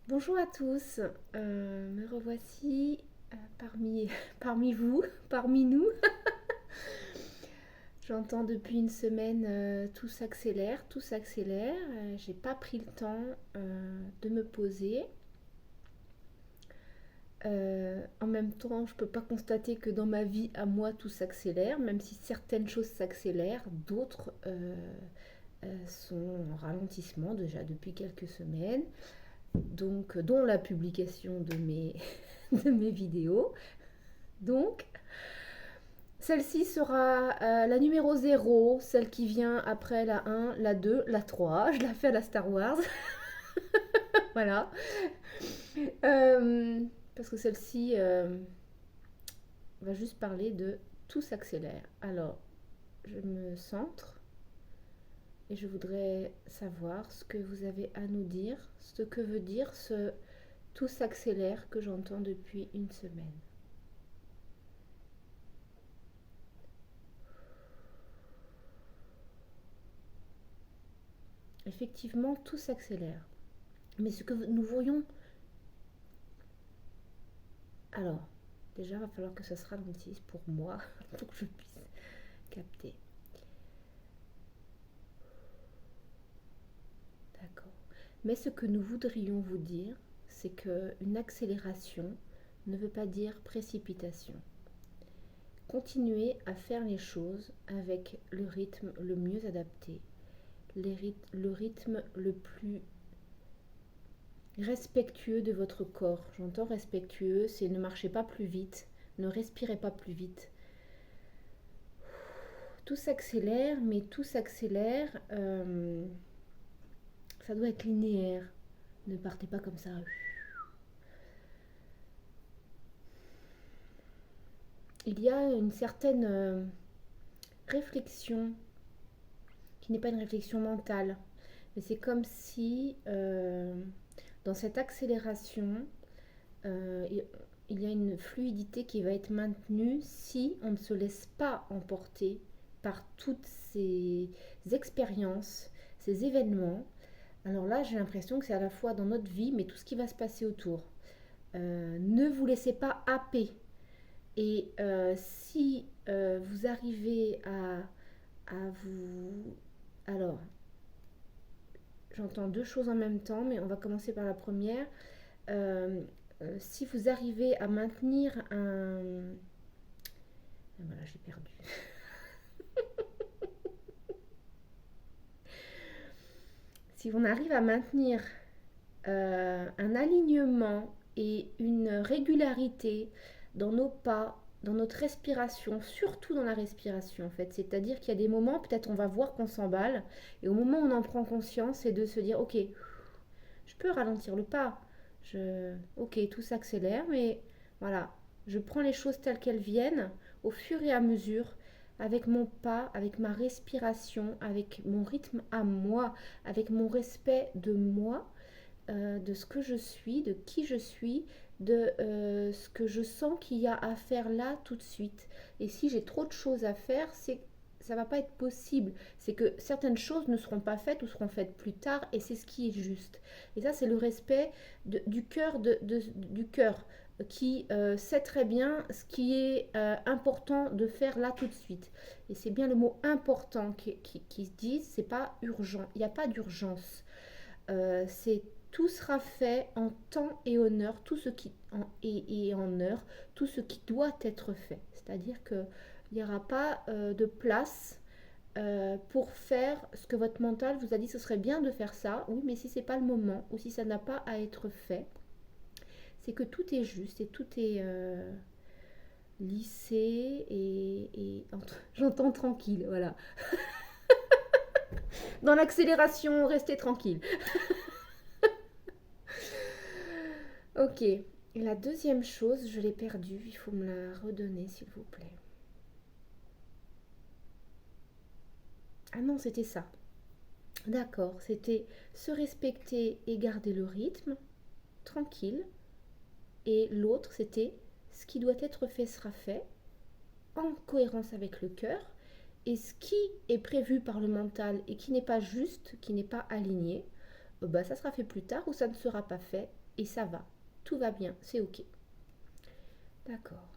Bonjour à tous, me revoici parmi, parmi vous, parmi nous. J'entends depuis une semaine tout s'accélère, tout s'accélère. J'ai pas pris le temps de me poser. En même temps, je peux pas constater que dans ma vie à moi tout s'accélère, même si certaines choses s'accélèrent, d'autres sont en ralentissement déjà depuis quelques semaines. Donc, dont la publication de mes, de mes vidéos. Donc, celle-ci sera la numéro 0, celle qui vient après la 1, la 2, la 3. Je la fais à la Star Wars. Voilà. Euh, Parce que celle-ci va juste parler de tout s'accélère. Alors, je me centre et je voudrais savoir ce que vous avez à nous dire, ce que veut dire ce tout s'accélère que j'entends depuis une semaine. Effectivement, tout s'accélère. Mais ce que nous voyons... Alors, déjà, il va falloir que ça se ralentisse pour moi, pour que je puisse capter. D'accord. Mais ce que nous voudrions vous dire, c'est qu'une accélération ne veut pas dire précipitation. Continuez à faire les choses avec le rythme le mieux adapté, le rythme le plus respectueux de votre corps. J'entends respectueux, c'est ne marchez pas plus vite, ne respirez pas plus vite. Tout s'accélère, mais tout s'accélère, ça doit être linéaire. Ne partez pas comme ça. Il y a une certaine réflexion qui n'est pas une réflexion mentale, mais c'est comme si dans cette accélération, euh, il y a une fluidité qui va être maintenue si on ne se laisse pas emporter par toutes ces expériences, ces événements. Alors là, j'ai l'impression que c'est à la fois dans notre vie, mais tout ce qui va se passer autour. Ne vous laissez pas happer. Et si vous arrivez à vous... Alors, j'entends deux choses en même temps, mais on va commencer par la première. Si vous arrivez à maintenir un... Voilà, j'ai perdu. Si on arrive à maintenir un alignement et une régularité dans nos pas, dans notre respiration, surtout dans la respiration en fait. C'est-à-dire qu'il y a des moments, peut-être on va voir qu'on s'emballe, et au moment où on en prend conscience, c'est de se dire, ok, je peux ralentir le pas, ok, tout s'accélère, mais voilà, je prends les choses telles qu'elles viennent, au fur et à mesure, avec mon pas, avec ma respiration, avec mon rythme à moi, avec mon respect de moi, de ce que je suis, de qui je suis, de ce que je sens qu'il y a à faire là tout de suite. Et si j'ai trop de choses à faire, ça va pas être possible. C'est que certaines choses ne seront pas faites ou seront faites plus tard, et c'est ce qui est juste. Et ça, c'est le respect du cœur du cœur qui sait très bien ce qui est important de faire là tout de suite. Et c'est bien le mot important qui se dit, c'est pas urgent. Il n'y a pas d'urgence. C'est tout sera fait en temps et en heure, tout ce qui et en heure, tout ce qui doit être fait. C'est-à-dire que il n'y aura pas de place pour faire ce que votre mental vous a dit. Ce serait bien de faire ça, oui, mais si c'est pas le moment ou si ça n'a pas à être fait, c'est que tout est juste et tout est lissé et j'entends tranquille, voilà. Dans l'accélération, restez tranquille. Ok. Et la deuxième chose, je l'ai perdue. Il faut me la redonner, s'il vous plaît. Ah non, c'était ça. D'accord, c'était se respecter et garder le rythme, tranquille. Et l'autre, c'était ce qui doit être fait sera fait, en cohérence avec le cœur. Et ce qui est prévu par le mental et qui n'est pas juste, qui n'est pas aligné, bah, ça sera fait plus tard ou ça ne sera pas fait. et ça va. Tout va bien, c'est ok. D'accord.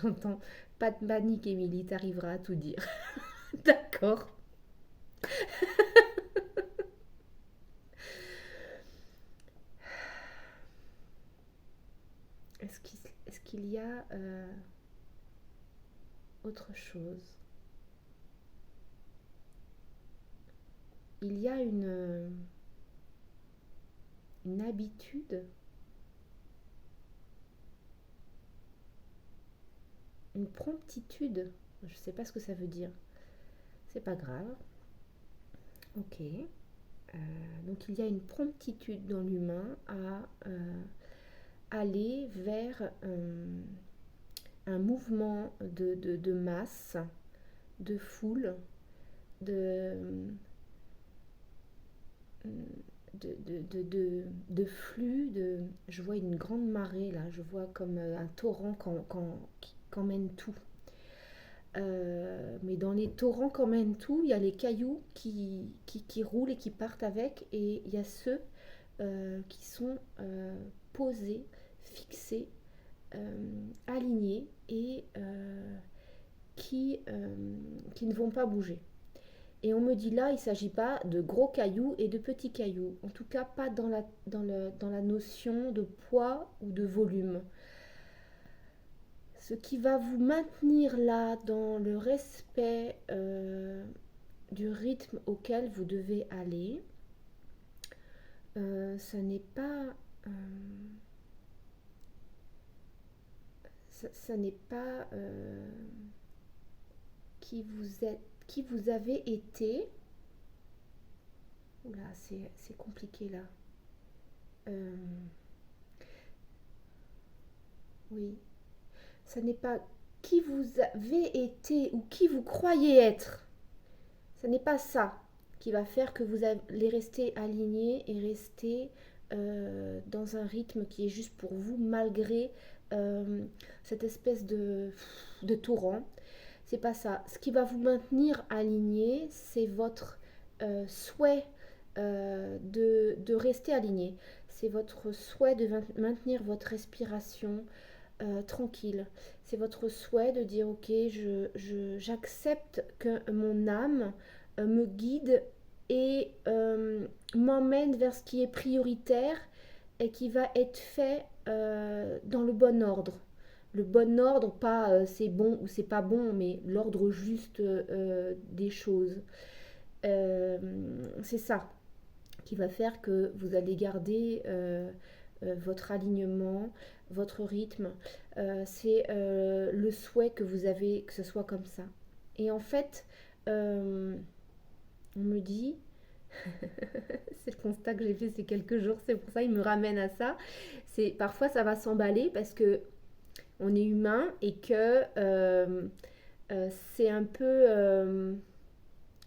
J'entends, pas de panique, Émilie, t'arriveras à tout dire. D'accord. Est-ce qu'il y a autre chose? Il y a une habitude, une promptitude. Je ne sais pas ce que ça veut dire. C'est pas grave. Ok. Donc il y a une promptitude dans l'humain à aller vers un mouvement de masse, de foule, de, de flux. Je vois une grande marée là, je vois comme un torrent qui emmène tout. Mais dans les torrents qu'emmène tout, il y a les cailloux qui roulent et qui partent avec, et il y a ceux qui sont posés, fixés, alignés et qui ne vont pas bouger. Et on me dit là, il ne s'agit pas de gros cailloux et de petits cailloux, en tout cas pas dans la notion de poids ou de volume. Ce qui va vous maintenir là dans le respect du rythme auquel vous devez aller, ça n'est pas ça n'est pas qui vous avez été. Oula, c'est compliqué là. Euh, oui, ça n'est pas qui vous avez été ou qui vous croyez être. Ce n'est pas ça qui va faire que vous allez rester aligné et rester dans un rythme qui est juste pour vous, malgré cette espèce de torrent. C'est pas ça. Ce qui va vous maintenir aligné, c'est votre souhait de rester aligné. C'est votre souhait de maintenir votre respiration tranquille. C'est votre souhait de dire ok, j'accepte que mon âme me guide et m'emmène vers ce qui est prioritaire et qui va être fait dans le bon ordre. Le bon ordre, pas c'est bon ou c'est pas bon, mais l'ordre juste des choses. C'est ça qui va faire que vous allez garder votre alignement, votre rythme. C'est le souhait que vous avez que ce soit comme ça. Et en fait, on me dit, c'est le constat que j'ai fait ces quelques jours, c'est pour ça il me ramène à ça. C'est parfois ça va s'emballer parce que on est humain et que c'est un peu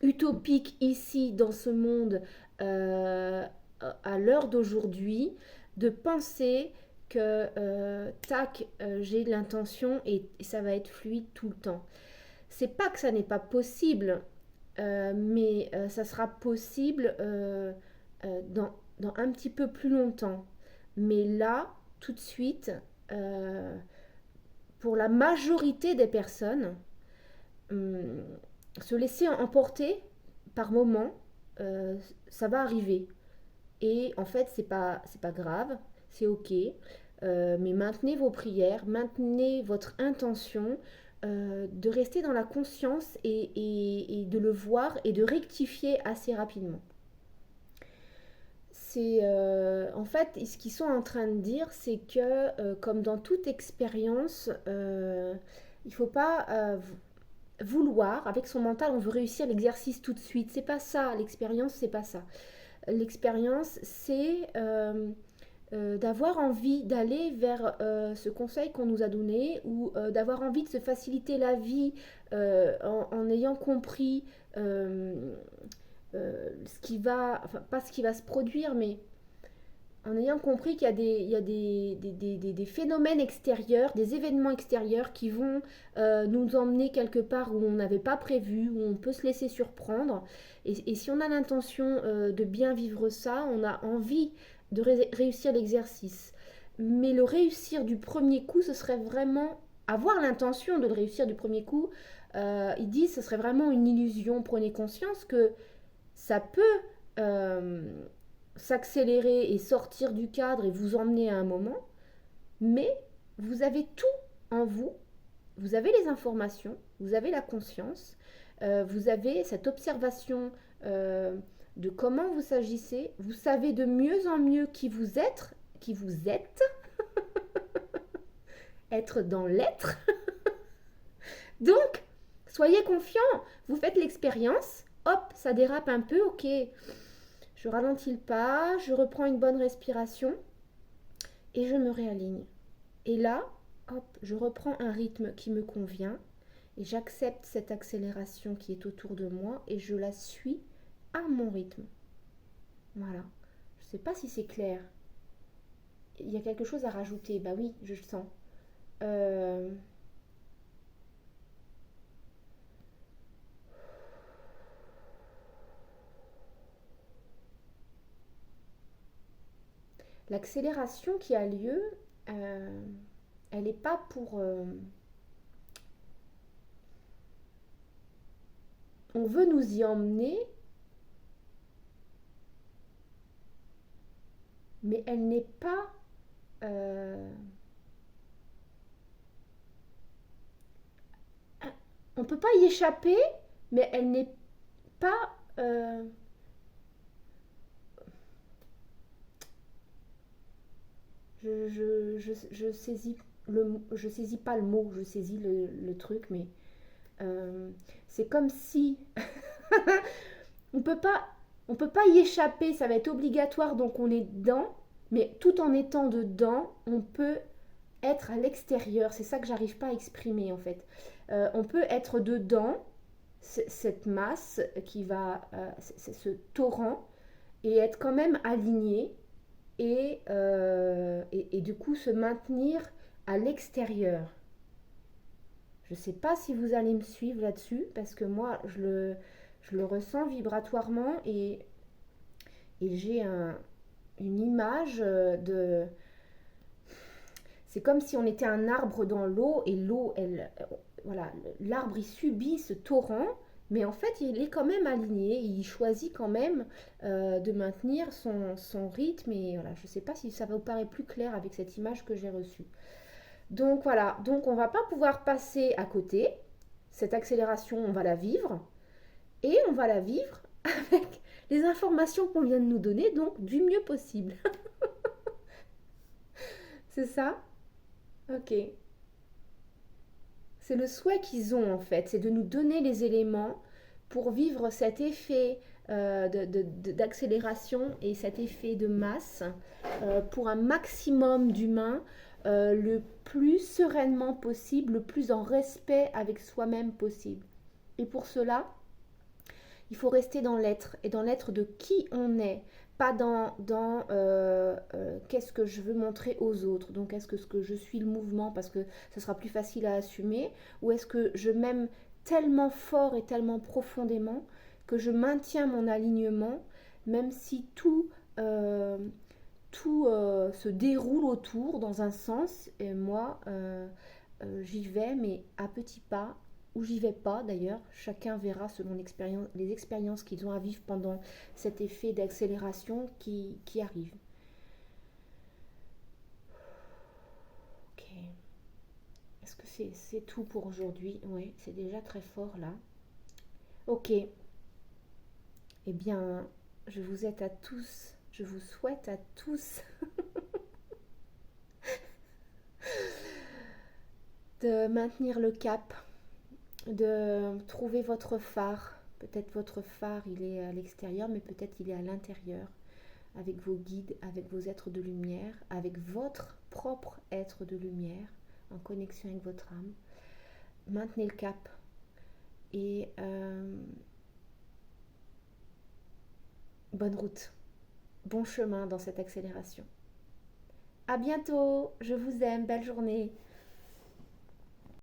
utopique ici dans ce monde à l'heure d'aujourd'hui de penser que tac, j'ai l'intention et ça va être fluide tout le temps. C'est pas que ça n'est pas possible, mais ça sera possible dans un petit peu plus longtemps. Mais là, tout de suite, euh, pour la majorité des personnes, hum, se laisser emporter par moment, euh, ça va arriver. Et en fait, c'est pas grave, c'est ok. Mais maintenez vos prières, maintenez votre intention de rester dans la conscience et de le voir et de rectifier assez rapidement. C'est en fait ce qu'ils sont en train de dire, c'est que comme dans toute expérience, il ne faut pas vouloir avec son mental, on veut réussir l'exercice tout de suite. C'est pas ça, l'expérience, c'est pas ça. L'expérience, c'est d'avoir envie d'aller vers ce conseil qu'on nous a donné ou d'avoir envie de se faciliter la vie en ayant compris ce qui va, enfin pas ce qui va se produire, mais en ayant compris qu'il y a des phénomènes extérieurs, des événements extérieurs qui vont nous emmener quelque part où on n'avait pas prévu, où on peut se laisser surprendre. Et si on a l'intention de bien vivre ça, on a envie de réussir l'exercice. Mais le réussir du premier coup, ce serait vraiment avoir l'intention de le réussir du premier coup. Ils disent ce serait vraiment une illusion. Prenez conscience que ça peut euh, s'accélérer et sortir du cadre et vous emmener à un moment, mais vous avez tout en vous, vous avez les informations, vous avez la conscience, vous avez cette observation de comment vous agissez, vous savez de mieux en mieux qui vous êtes, être dans l'être. Donc, soyez confiants, vous faites l'expérience, hop, ça dérape un peu, ok, je ralentis le pas, je reprends une bonne respiration et je me réaligne. Et là, hop, je reprends un rythme qui me convient et j'accepte cette accélération qui est autour de moi et je la suis à mon rythme. Voilà. Je ne sais pas si c'est clair. Il y a quelque chose à rajouter. Bah oui, je le sens. Euh, L'accélération qui a lieu, euh, elle n'est pas pour... on veut nous y emmener, mais elle n'est pas... euh, on ne peut pas y échapper, mais elle n'est pas... saisis je saisis pas le mot, je saisis le truc, mais euh, c'est comme si on peut pas, on peut pas y échapper, ça va être obligatoire, donc on est dedans, mais tout en étant dedans, on peut être à l'extérieur. C'est ça que j'arrive pas à exprimer en fait. On peut être dedans, cette masse qui va, ce torrent, et être quand même aligné et du coup se maintenir à l'extérieur. Je ne sais pas si vous allez me suivre là-dessus, parce que moi, je le ressens vibratoirement et j'ai une image de... C'est comme si on était un arbre dans l'eau et l'eau, elle, voilà, l'arbre il subit ce torrent, mais en fait il est quand même aligné, il choisit quand même de maintenir son rythme et voilà, je ne sais pas si ça vous paraît plus clair avec cette image que j'ai reçue. Donc voilà, donc on va pas pouvoir passer à côté. Cette accélération, on va la vivre et on va la vivre avec les informations qu'on vient de nous donner, donc du mieux possible. C'est ça? Ok. C'est le souhait qu'ils ont en fait, c'est de nous donner les éléments pour vivre cet effet d'accélération et cet effet de masse pour un maximum d'humains le plus sereinement possible, le plus en respect avec soi-même possible. Et pour cela, il faut rester dans l'être et dans l'être de qui on est, pas dans qu'est-ce que je veux montrer aux autres. Donc est-ce que je suis le mouvement parce que ce sera plus facile à assumer, ou est-ce que je m'aime tellement fort et tellement profondément que je maintiens mon alignement même si tout se déroule autour dans un sens et moi j'y vais mais à petits pas ou j'y vais pas d'ailleurs, chacun verra selon les expériences qu'ils ont à vivre pendant cet effet d'accélération qui arrive. Ok, est-ce que c'est tout pour aujourd'hui? Oui, c'est déjà très fort là. Ok, eh bien je vous aide à tous, je vous souhaite à tous de maintenir le cap, de trouver votre phare. Peut-être votre phare, il est à l'extérieur, mais peut-être il est à l'intérieur, avec vos guides, avec vos êtres de lumière, avec votre propre être de lumière, en connexion avec votre âme. Maintenez le cap et bonne route. bon chemin dans cette accélération. À bientôt, je vous aime, belle journée.